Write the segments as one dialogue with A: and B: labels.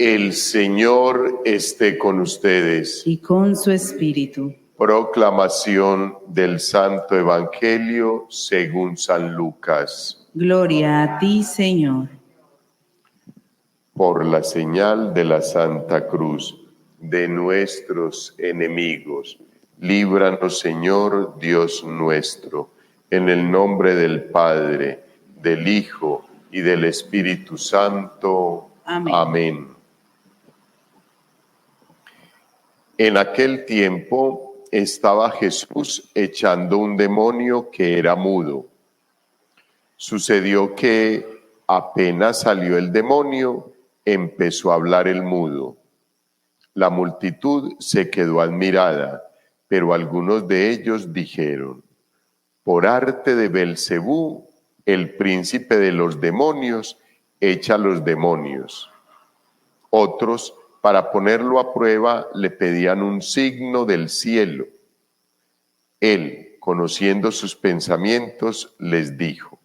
A: El Señor esté con ustedes.
B: Y con su espíritu.
A: Proclamación del Santo Evangelio según San Lucas.
B: Gloria a ti, Señor.
A: Por la señal de la Santa Cruz de nuestros enemigos, líbranos, Señor Dios nuestro, en el nombre del Padre, del Hijo y del Espíritu Santo.
B: Amén.
A: Amén. En aquel tiempo estaba Jesús echando un demonio que era mudo. Sucedió que apenas salió el demonio, empezó a hablar el mudo. La multitud se quedó admirada, pero algunos de ellos dijeron: por arte de Belcebú, el príncipe de los demonios, echa los demonios. Otros, para ponerlo a prueba, le pedían un signo del cielo. Él, conociendo sus pensamientos, les dijo: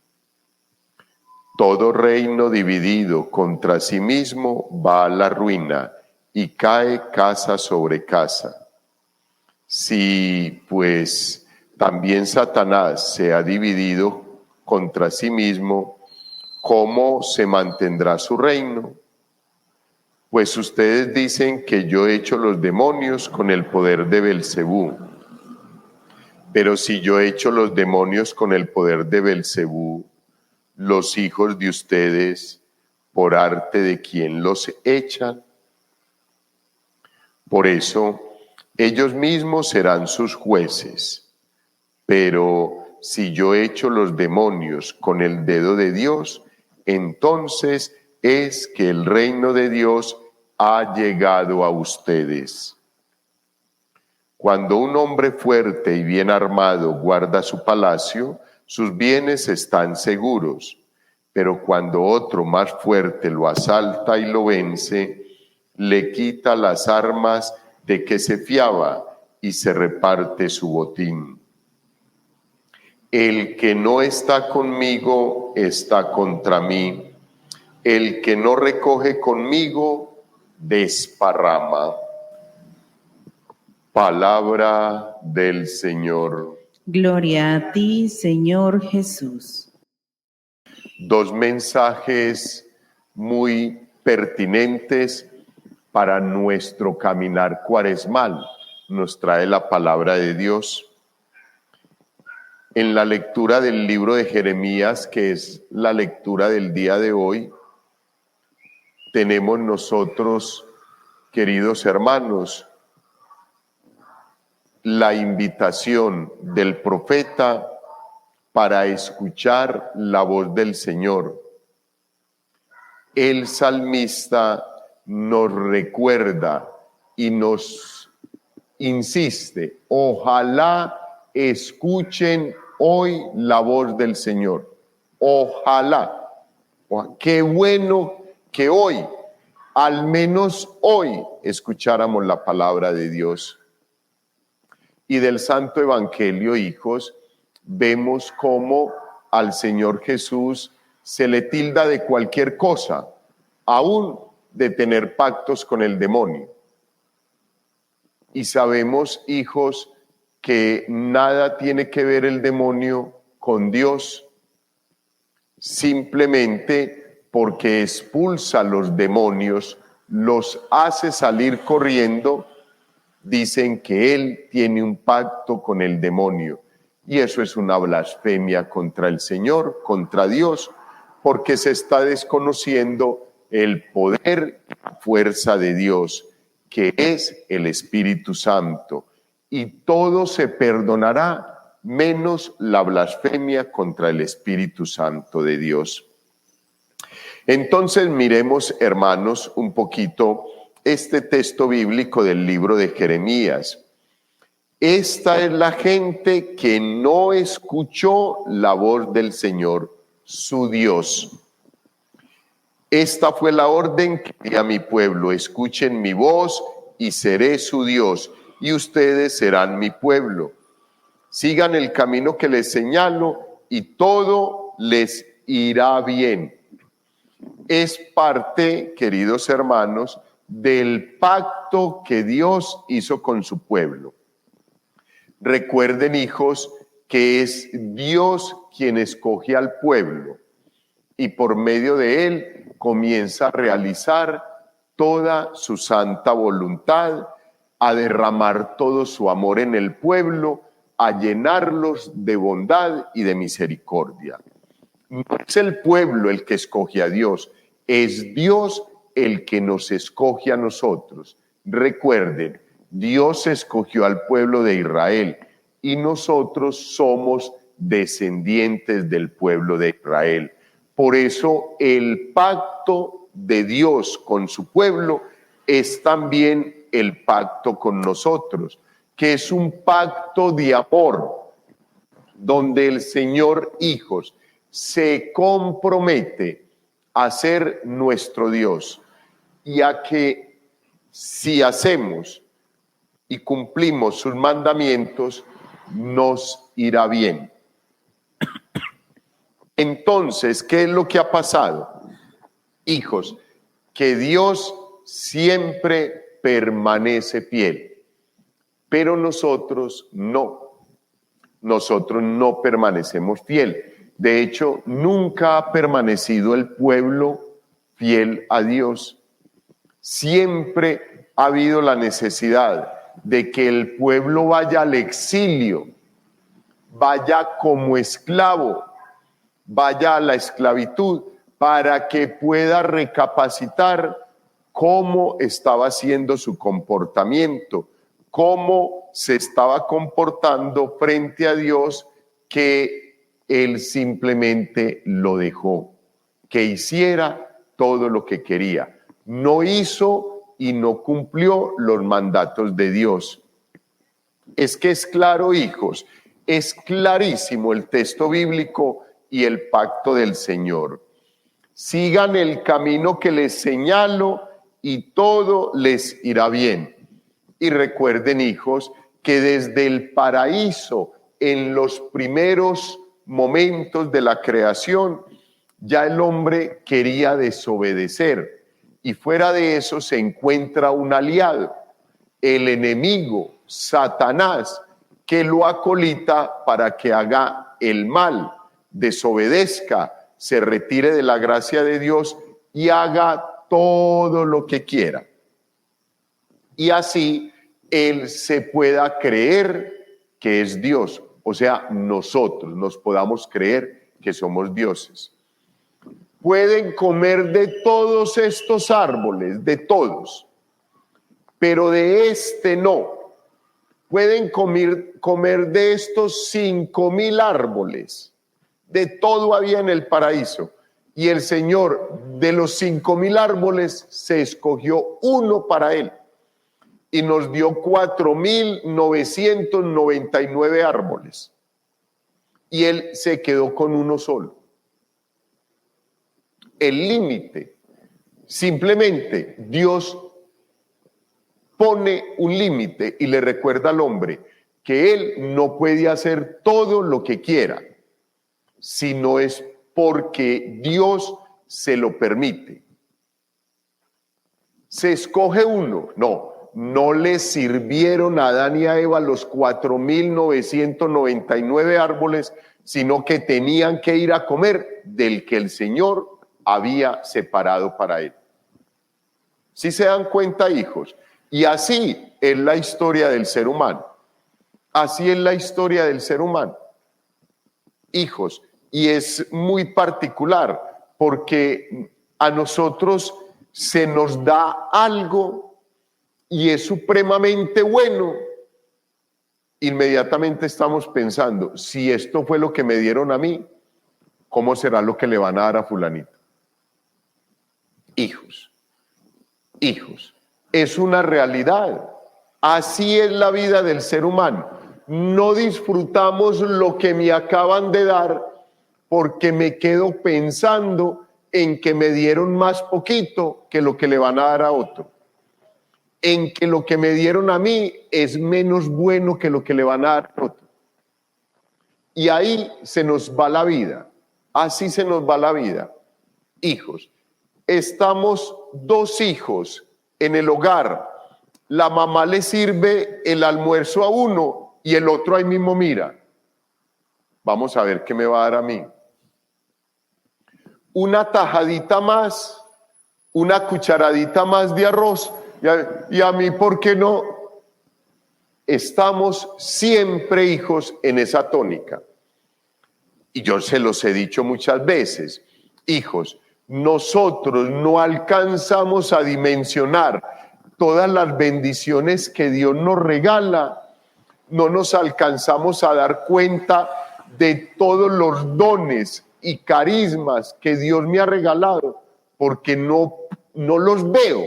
A: todo reino dividido contra sí mismo va a la ruina y cae casa sobre casa. Si, pues, también Satanás se ha dividido contra sí mismo, ¿cómo se mantendrá su reino? Pues ustedes dicen que yo echo los demonios con el poder de Belcebú. Pero si yo echo los demonios con el poder de Belcebú, los hijos de ustedes, ¿por arte de quién los echan? Por eso, ellos mismos serán sus jueces. Pero si yo echo los demonios con el dedo de Dios, entonces es que el reino de Dios ha llegado a ustedes. Cuando un hombre fuerte y bien armado guarda su palacio, sus bienes están seguros. Pero cuando otro más fuerte lo asalta y lo vence, le quita las armas de que se fiaba y se reparte su botín. El que no está conmigo está contra mí. El que no recoge conmigo desparrama. Palabra del Señor.
B: Gloria a ti, Señor Jesús.
A: Dos mensajes muy pertinentes para nuestro caminar cuaresmal. Nos trae la palabra de Dios. En la lectura del libro de Jeremías, que es la lectura del día de hoy, tenemos nosotros, queridos hermanos, la invitación del profeta para escuchar la voz del Señor. El salmista nos recuerda y nos insiste: ojalá escuchen hoy la voz del Señor. Ojalá. Qué bueno que hoy, al menos hoy, escucháramos la palabra de Dios. Y del Santo Evangelio, hijos, vemos cómo al Señor Jesús se le tilda de cualquier cosa, aún de tener pactos con el demonio. Y sabemos, hijos, que nada tiene que ver el demonio con Dios, simplemente porque expulsa a los demonios, los hace salir corriendo. Dicen que él tiene un pacto con el demonio, y eso es una blasfemia contra el Señor, contra Dios, porque se está desconociendo el poder y la fuerza de Dios, que es el Espíritu Santo, y todo se perdonará menos la blasfemia contra el Espíritu Santo de Dios. Entonces miremos, hermanos, un poquito este texto bíblico del libro de Jeremías. Esta es la gente que no escuchó la voz del Señor, su Dios. Esta fue la orden que di a mi pueblo: escuchen mi voz y seré su Dios, y ustedes serán mi pueblo. Sigan el camino que les señalo y todo les irá bien. Es parte, queridos hermanos, del pacto que Dios hizo con su pueblo. Recuerden, hijos, que es Dios quien escoge al pueblo y por medio de él comienza a realizar toda su santa voluntad, a derramar todo su amor en el pueblo, a llenarlos de bondad y de misericordia. No es el pueblo el que escoge a Dios, es Dios el que nos escoge a nosotros. Recuerden, Dios escogió al pueblo de Israel y nosotros somos descendientes del pueblo de Israel. Por eso el pacto de Dios con su pueblo es también el pacto con nosotros, que es un pacto de amor, donde el Señor, hijos, se compromete a ser nuestro Dios y a que si hacemos y cumplimos sus mandamientos, nos irá bien. Entonces, ¿qué es lo que ha pasado? Hijos, que Dios siempre permanece fiel, pero nosotros no. Nosotros no permanecemos fiel. De hecho, nunca ha permanecido el pueblo fiel a Dios. Siempre ha habido la necesidad de que el pueblo vaya al exilio, vaya como esclavo, vaya a la esclavitud, para que pueda recapacitar cómo estaba siendo su comportamiento, cómo se estaba comportando frente a Dios, que él simplemente lo dejó, que hiciera todo lo que quería. No hizo y no cumplió los mandatos de Dios. Es que es claro, hijos, es clarísimo el texto bíblico y el pacto del Señor. Sigan el camino que les señalo y todo les irá bien. Y recuerden, hijos, que desde el paraíso, en los primeros momentos de la creación, ya el hombre quería desobedecer. Y fuera de eso se encuentra un aliado, el enemigo, Satanás, que lo acolita para que haga el mal, desobedezca, se retire de la gracia de Dios y haga todo lo que quiera. Y así él se pueda creer que es Dios, o sea, nosotros nos podamos creer que somos dioses. Pueden comer de todos estos árboles, de todos, pero de este no. Pueden comer de estos 5,000 árboles. De todo había en el paraíso. Y el Señor, de los 5,000 árboles, se escogió uno para él. Y nos dio 4,999 árboles. Y él se quedó con uno solo. El límite. Simplemente Dios pone un límite y le recuerda al hombre que él no puede hacer todo lo que quiera, sino es porque Dios se lo permite. ¿Se escoge uno? No les sirvieron a Adán y a Eva los 4,999 árboles, sino que tenían que ir a comer del que el Señor había separado para él. ¿Sí se dan cuenta, hijos? Y así es la historia del ser humano. Así es la historia del ser humano. Hijos, y es muy particular porque a nosotros se nos da algo y es supremamente bueno. Inmediatamente estamos pensando, si esto fue lo que me dieron a mí, ¿cómo será lo que le van a dar a fulanito? Hijos, es una realidad. Así es la vida del ser humano. No disfrutamos lo que me acaban de dar porque me quedo pensando en que me dieron más poquito que lo que le van a dar a otro. En que lo que me dieron a mí es menos bueno que lo que le van a dar a otro. Y ahí se nos va la vida. Así se nos va la vida. Hijos, estamos 2 hijos en el hogar, la mamá le sirve el almuerzo a uno y el otro ahí mismo mira. Vamos a ver qué me va a dar a mí. Una tajadita más, una cucharadita más de arroz. Y a mí, ¿por qué no? Estamos siempre, hijos, en esa tónica. Y yo se los he dicho muchas veces. Hijos, nosotros no alcanzamos a dimensionar todas las bendiciones que Dios nos regala. No nos alcanzamos a dar cuenta de todos los dones y carismas que Dios me ha regalado, porque no los veo,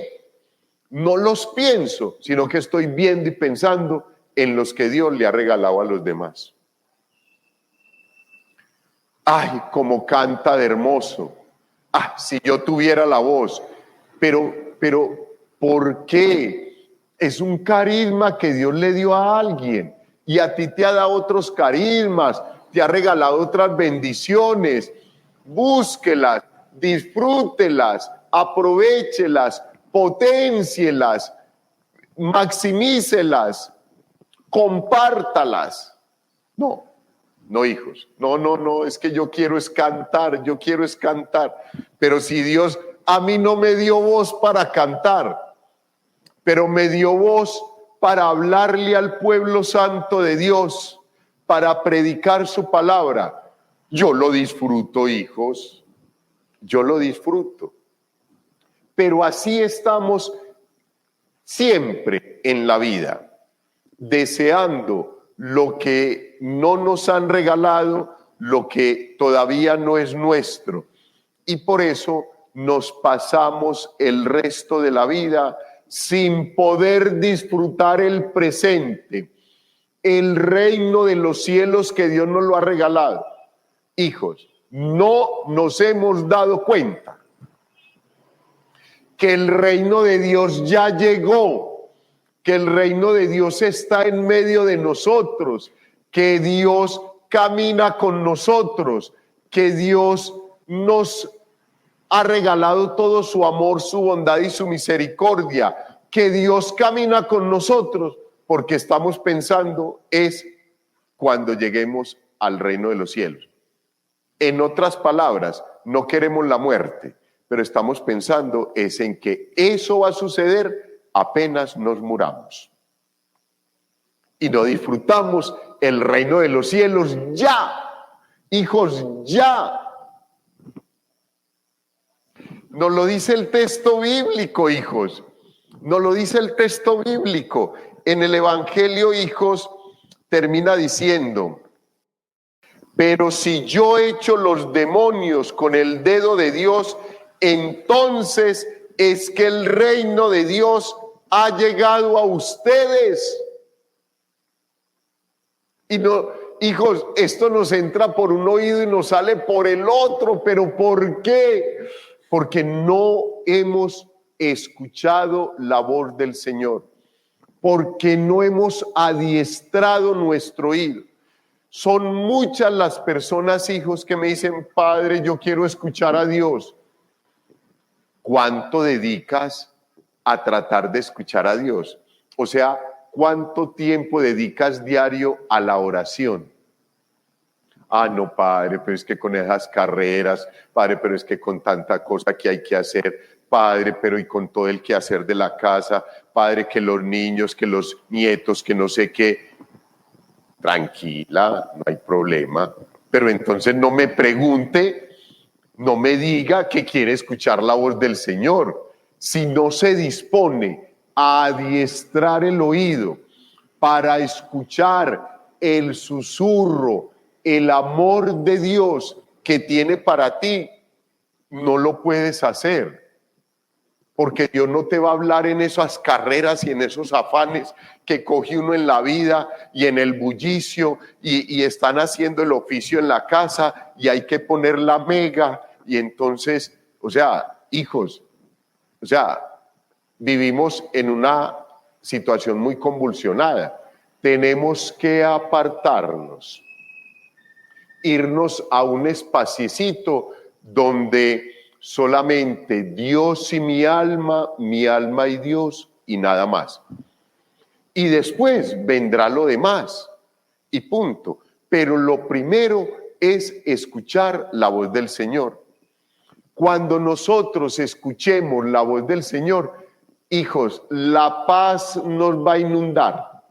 A: no los pienso, sino que estoy viendo y pensando en los que Dios le ha regalado a los demás. Ay, cómo canta de hermoso. Ah, si yo tuviera la voz. Pero, ¿por qué? Es un carisma que Dios le dio a alguien y a ti te ha dado otros carismas, te ha regalado otras bendiciones. Búsquelas, disfrútelas, aprovéchelas, potencielas, maximícelas, compártalas. No, hijos, no, es que yo quiero es cantar. Pero si Dios a mí no me dio voz para cantar, pero me dio voz para hablarle al pueblo santo de Dios, para predicar su palabra, yo lo disfruto, hijos, yo lo disfruto. Pero así estamos siempre en la vida, deseando lo que no nos han regalado, lo que todavía no es nuestro. Y por eso nos pasamos el resto de la vida sin poder disfrutar el presente, el reino de los cielos que Dios nos lo ha regalado. Hijos, no nos hemos dado cuenta que el reino de Dios ya llegó, que el reino de Dios está en medio de nosotros, que Dios camina con nosotros, que Dios nos ha regalado todo su amor, su bondad y su misericordia, que Dios camina con nosotros, porque estamos pensando es cuando lleguemos al reino de los cielos. En otras palabras, no queremos la muerte, pero estamos pensando es en que eso va a suceder apenas nos muramos. Y no disfrutamos el reino de los cielos ya, hijos, ya. Nos lo dice el texto bíblico, hijos. Nos lo dice el texto bíblico. En el Evangelio, hijos, termina diciendo: pero si yo echo los demonios con el dedo de Dios, entonces es que el reino de Dios ha llegado a ustedes. Y no, hijos, esto nos entra por un oído y nos sale por el otro. ¿Pero por qué? Porque no hemos escuchado la voz del Señor, porque no hemos adiestrado nuestro oído. Son muchas las personas, hijos, que me dicen: Padre, yo quiero escuchar a Dios. ¿Cuánto dedicas a tratar de escuchar a Dios? O sea, ¿cuánto tiempo dedicas diario a la oración? Ah, no, Padre, pero es que con esas carreras, Padre, pero es que con tanta cosa que hay que hacer, Padre, pero y con todo el quehacer de la casa, Padre, que los niños, que los nietos, que no sé qué. Tranquila, no hay problema, pero entonces no me pregunte, no me diga que quiere escuchar la voz del Señor. Si no se dispone a adiestrar el oído para escuchar el susurro, el amor de Dios que tiene para ti, no lo puedes hacer. Porque Dios no te va a hablar en esas carreras y en esos afanes que coge uno en la vida y en el bullicio y están haciendo el oficio en la casa y hay que poner la mega. Y entonces, o sea, hijos, o sea, vivimos en una situación muy convulsionada. Tenemos que apartarnos, irnos a un espaciecito donde solamente Dios y mi alma y Dios y nada más. Y después vendrá lo demás y punto. Pero lo primero es escuchar la voz del Señor. Cuando nosotros escuchemos la voz del Señor, hijos, la paz nos va a inundar.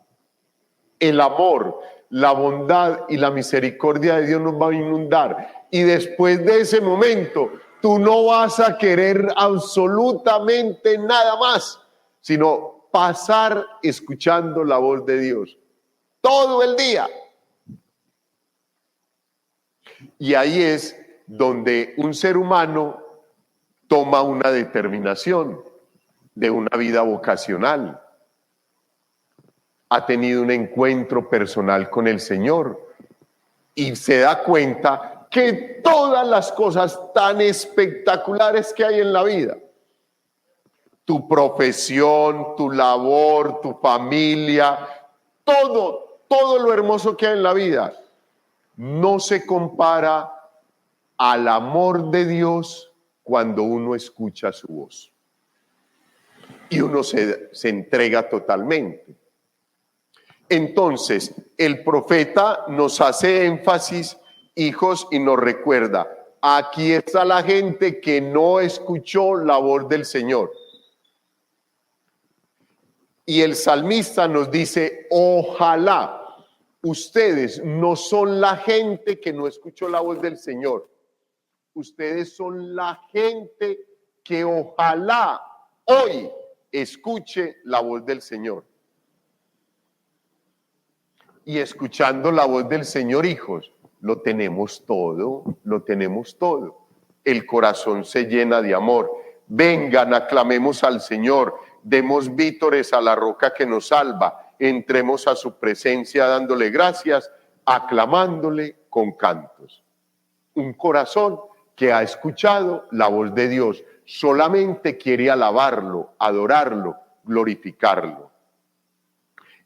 A: El amor, la bondad y la misericordia de Dios nos va a inundar. Y después de ese momento, tú no vas a querer absolutamente nada más, sino pasar escuchando la voz de Dios todo el día. Y ahí es donde un ser humano toma una determinación de una vida vocacional. Ha tenido un encuentro personal con el Señor y se da cuenta que todas las cosas tan espectaculares que hay en la vida, tu profesión, tu labor, tu familia, todo lo hermoso que hay en la vida, no se compara al amor de Dios cuando uno escucha su voz y uno se entrega totalmente. Entonces, el profeta nos hace énfasis, hijos, y nos recuerda, aquí está la gente que no escuchó la voz del Señor. Y el salmista nos dice, ojalá ustedes no son la gente que no escuchó la voz del Señor. Ustedes son la gente que ojalá hoy escuche la voz del Señor. Y escuchando la voz del Señor, hijos, lo tenemos todo. El corazón se llena de amor. Vengan, aclamemos al Señor, demos vítores a la roca que nos salva, entremos a su presencia dándole gracias, aclamándole con cantos. Un corazón que ha escuchado la voz de Dios, solamente quiere alabarlo, adorarlo, glorificarlo.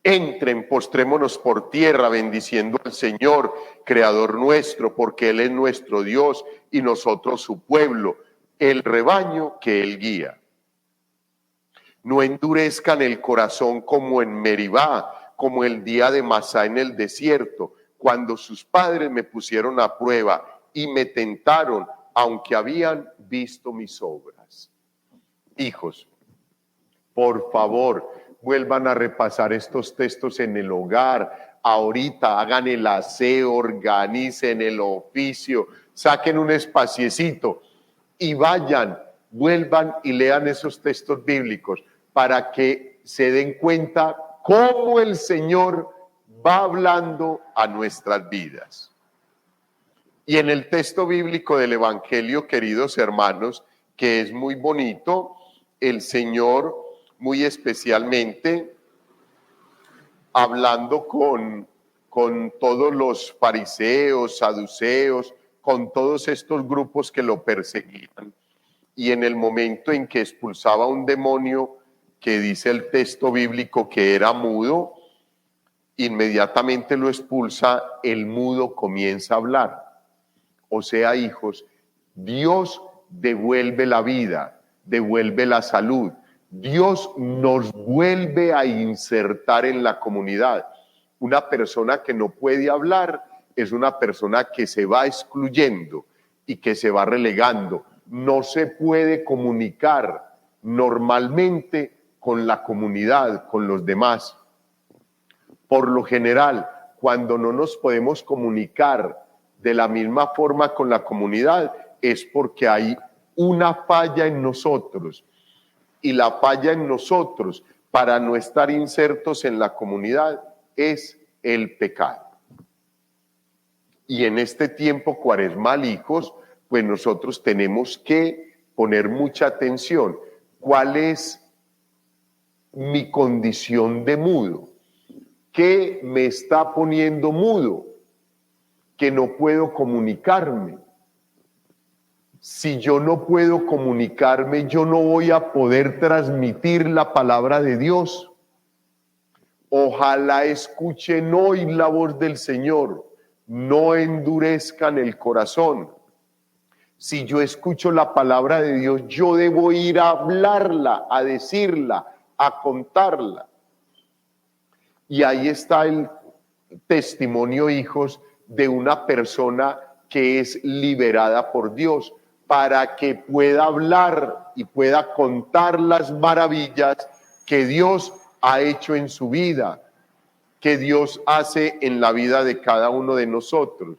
A: Entren, postrémonos por tierra, bendiciendo al Señor, Creador nuestro, porque Él es nuestro Dios y nosotros su pueblo, el rebaño que Él guía. No endurezcan el corazón como en Meribá, como el día de Masá en el desierto, cuando sus padres me pusieron a prueba y me tentaron, aunque habían visto mis obras. Hijos, por favor, vuelvan a repasar estos textos en el hogar. Ahorita hagan el aseo, organicen el oficio, saquen un espaciecito y vayan, vuelvan y lean esos textos bíblicos para que se den cuenta cómo el Señor va hablando a nuestras vidas. Y en el texto bíblico del Evangelio, queridos hermanos, que es muy bonito, el Señor muy especialmente hablando con todos los fariseos, saduceos, con todos estos grupos que lo perseguían. Y en el momento en que expulsaba un demonio, que dice el texto bíblico que era mudo, inmediatamente lo expulsa, el mudo comienza a hablar. O sea, hijos, Dios devuelve la vida, devuelve la salud. Dios nos vuelve a insertar en la comunidad. Una persona que no puede hablar es una persona que se va excluyendo y que se va relegando. No se puede comunicar normalmente con la comunidad, con los demás. Por lo general, cuando no nos podemos comunicar de la misma forma con la comunidad, es porque hay una falla en nosotros. Y la falla en nosotros para no estar insertos en la comunidad es el pecado. Y en este tiempo cuaresmal, hijos, pues nosotros tenemos que poner mucha atención. ¿Cuál es mi condición de mudo? ¿Qué me está poniendo mudo? Que no puedo comunicarme. Si yo no puedo comunicarme, yo no voy a poder transmitir la palabra de Dios. Ojalá escuchen hoy la voz del Señor, no endurezcan el corazón. Si yo escucho la palabra de Dios, yo debo ir a hablarla, a decirla, a contarla. Y ahí está el testimonio, hijos, de una persona que es liberada por Dios, para que pueda hablar y pueda contar las maravillas que Dios ha hecho en su vida, que Dios hace en la vida de cada uno de nosotros.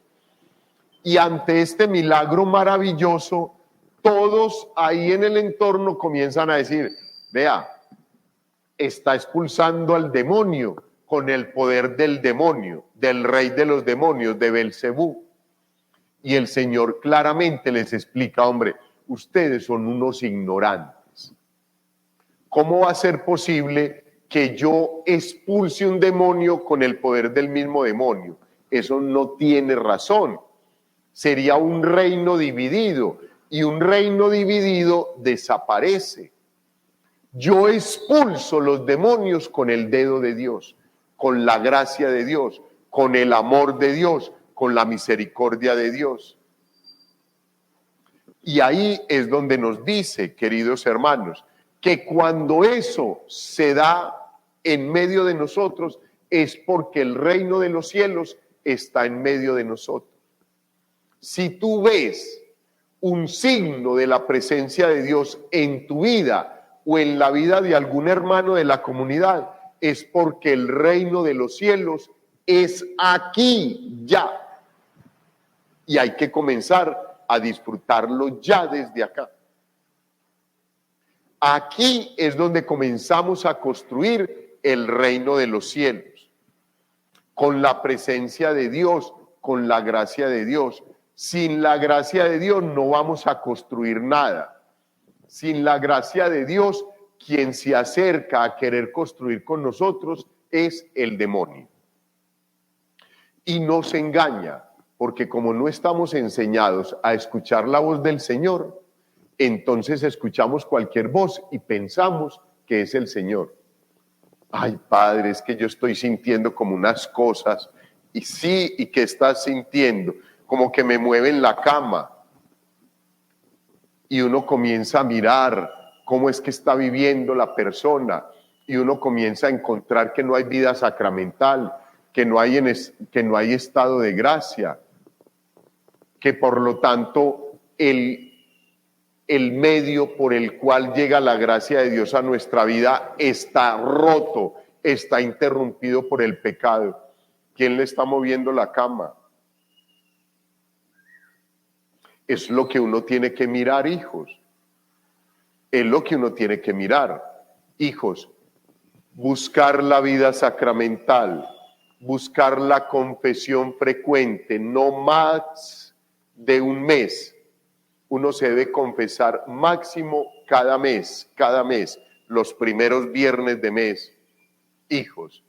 A: Y ante este milagro maravilloso, todos ahí en el entorno comienzan a decir, vea, está expulsando al demonio con el poder del demonio, del rey de los demonios, de Belcebú. Y el Señor claramente les explica, hombre, ustedes son unos ignorantes. ¿Cómo va a ser posible que yo expulse un demonio con el poder del mismo demonio? Eso no tiene razón. Sería un reino dividido, y un reino dividido desaparece. Yo expulso los demonios con el dedo de Dios, con la gracia de Dios, con el amor de Dios, con la misericordia de Dios. Y ahí es donde nos dice, queridos hermanos, que cuando eso se da en medio de nosotros es porque el reino de los cielos está en medio de nosotros. Si tú ves un signo de la presencia de Dios en tu vida o en la vida de algún hermano de la comunidad, es porque el reino de los cielos es aquí ya. Y hay que comenzar a disfrutarlo ya desde acá. Aquí es donde comenzamos a construir el reino de los cielos, con la presencia de Dios, con la gracia de Dios. Sin la gracia de Dios no vamos a construir nada. Sin la gracia de Dios, quien se acerca a querer construir con nosotros es el demonio. Y nos engaña, porque como no estamos enseñados a escuchar la voz del Señor, entonces escuchamos cualquier voz y pensamos que es el Señor. Ay, Padre, es que yo estoy sintiendo como unas cosas. Y sí, ¿y qué estás sintiendo? Como que me mueve en la cama. Y uno comienza a mirar cómo es que está viviendo la persona. Y uno comienza a encontrar que no hay vida sacramental, que no hay estado de gracia, que por lo tanto el medio por el cual llega la gracia de Dios a nuestra vida está roto, está interrumpido por el pecado. ¿Quién le está moviendo la cama? Es lo que uno tiene que mirar, hijos. Es lo que uno tiene que mirar, hijos. Buscar la vida sacramental, buscar la confesión frecuente, no más de un mes. Uno se debe confesar máximo cada mes, los primeros viernes de mes. Hijos,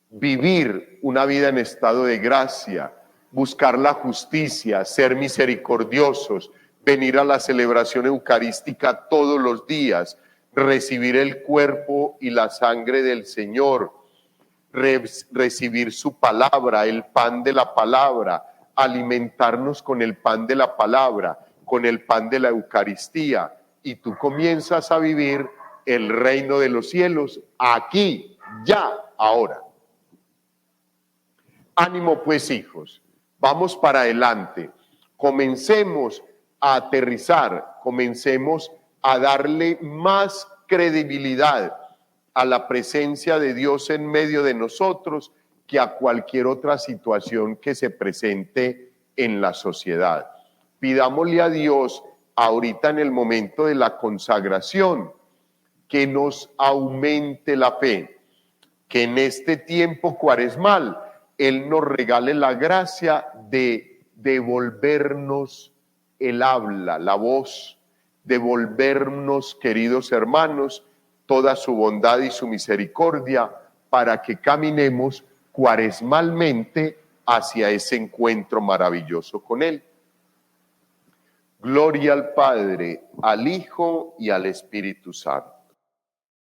A: vivir una vida en estado de gracia, buscar la justicia, ser misericordiosos, venir a la celebración eucarística todos los días, recibir el cuerpo y la sangre del Señor, recibir su palabra, el pan de la palabra, alimentarnos con el pan de la palabra, con el pan de la Eucaristía, y tú comienzas a vivir el reino de los cielos aquí, ya, ahora. Ánimo pues, hijos, vamos para adelante, comencemos a aterrizar, comencemos a darle más credibilidad a la presencia de Dios en medio de nosotros que a cualquier otra situación que se presente en la sociedad. Pidámosle a Dios ahorita en el momento de la consagración que nos aumente la fe, que en este tiempo cuaresmal Él nos regale la gracia de devolvernos el habla, la voz, devolvernos, queridos hermanos, toda su bondad y su misericordia para que caminemos cuaresmalmente hacia ese encuentro maravilloso con Él. Gloria al Padre, al Hijo y al Espíritu Santo.